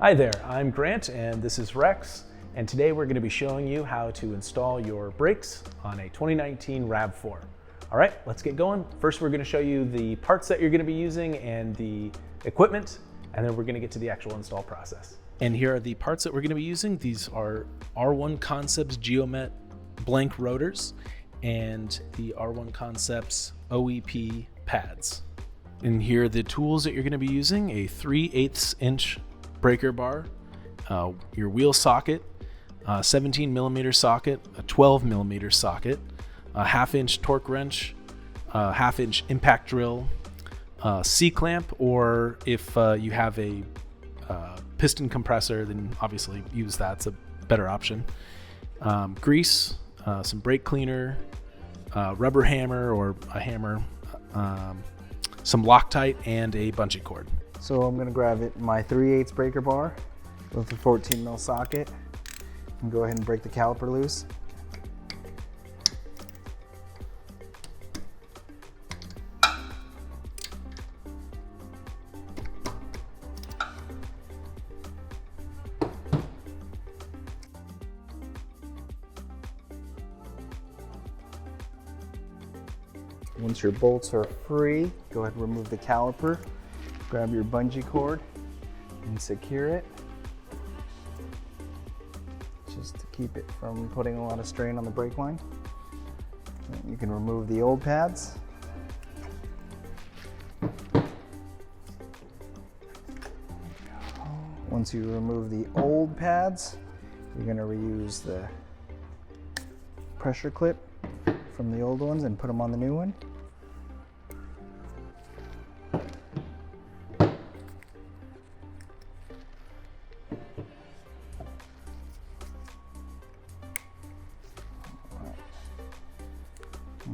Hi there, I'm Grant and this is Rex, and today we're going to be showing you how to install your brakes on a 2019 RAV4. All right, let's get going. First we're going to show you the parts that you're going to be using and the equipment, and then we're going to get to the actual install process. And here are the parts that we're going to be using. These are R1 Concepts Geomet blank rotors and the R1 Concepts OEP pads. And here are the tools that you're going to be using: a 3/8 inch breaker bar, your wheel socket, a 17 millimeter socket, a 12 millimeter socket, a 1/2 inch torque wrench, a 1/2 inch impact drill, a C-clamp, or if you have a piston compressor, then obviously use that. It's a better option. Grease, some brake cleaner, rubber hammer or a hammer, some Loctite, and a bungee cord. So I'm going to grab my 3/8 breaker bar with a 14 mil socket and go ahead and break the caliper loose. Once your bolts are free, go ahead and remove the caliper. Grab your bungee cord and secure it, just to keep it from putting a lot of strain on the brake line. And you can remove the old pads. Once you remove the old pads, you're going to reuse the pressure clip from the old ones and put them on the new one.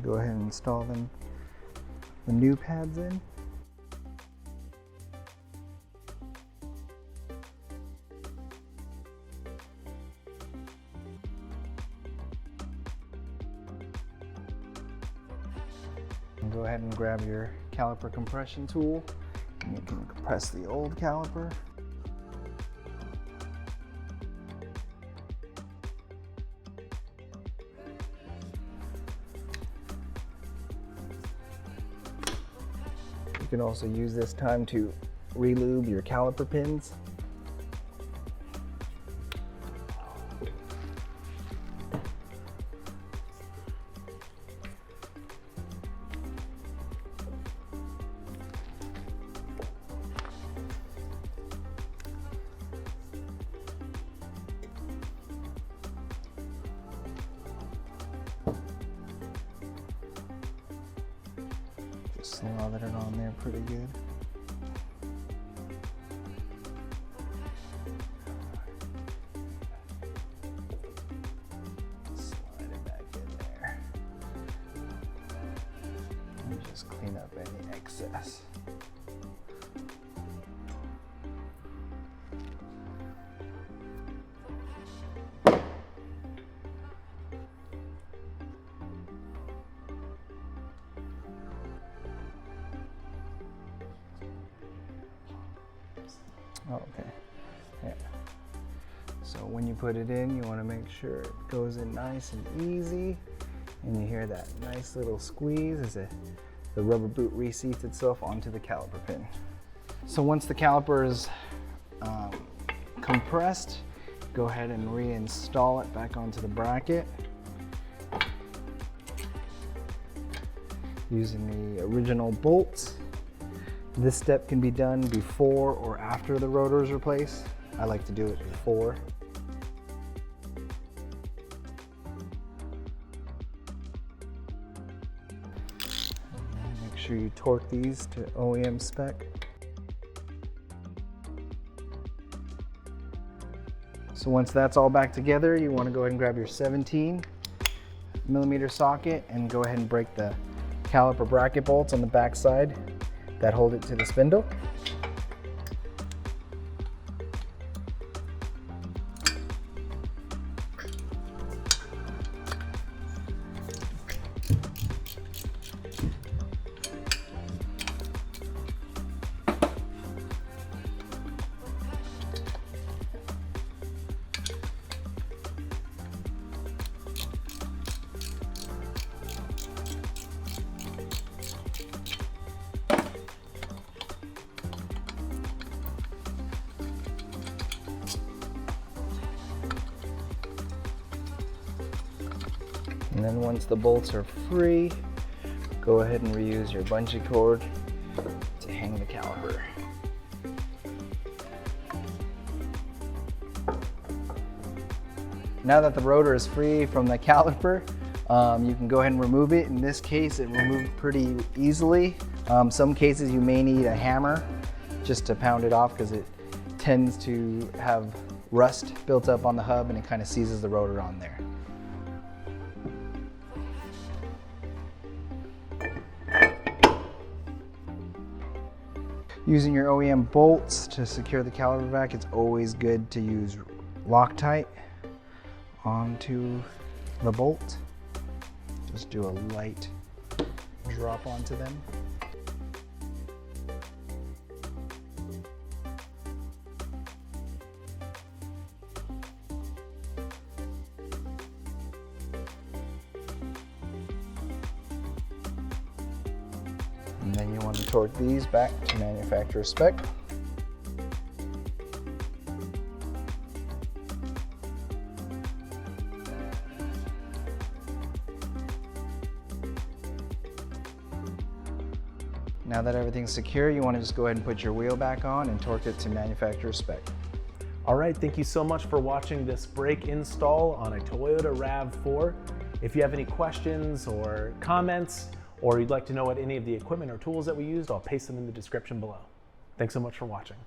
Go ahead and install the new pads in. And go ahead and grab your caliper compression tool, and you can compress the old caliper. You can also use this time to re-lube your caliper pins. Slotted it on there pretty good. Slide it back in there. And just clean up any excess. Okay, yeah. So when you put it in, you want to make sure it goes in nice and easy, and you hear that nice little squeeze as the rubber boot reseats itself onto the caliper pin. So once the caliper is compressed, go ahead and reinstall it back onto the bracket using the original bolts. This step can be done before or after the rotor is replaced. I like to do it before. Make sure you torque these to OEM spec. So once that's all back together, you want to go ahead and grab your 17 millimeter socket and go ahead and break the caliper bracket bolts on the back side that hold it to the spindle. And then once the bolts are free, go ahead and reuse your bungee cord to hang the caliper. Now that the rotor is free from the caliper, you can go ahead and remove it. In this case, it removed pretty easily. Some cases you may need a hammer just to pound it off because it tends to have rust built up on the hub and it kind of seizes the rotor on there. Using your OEM bolts to secure the caliper back, it's always good to use Loctite onto the bolt. Just do a light drop onto them. And then you want to torque these back to manufacturer spec. Now that everything's secure, you want to just go ahead and put your wheel back on and torque it to manufacturer spec. All right, thank you so much for watching this brake install on a Toyota RAV4. If you have any questions or comments, or you'd like to know what any of the equipment or tools that we used, I'll paste them in the description below. Thanks so much for watching.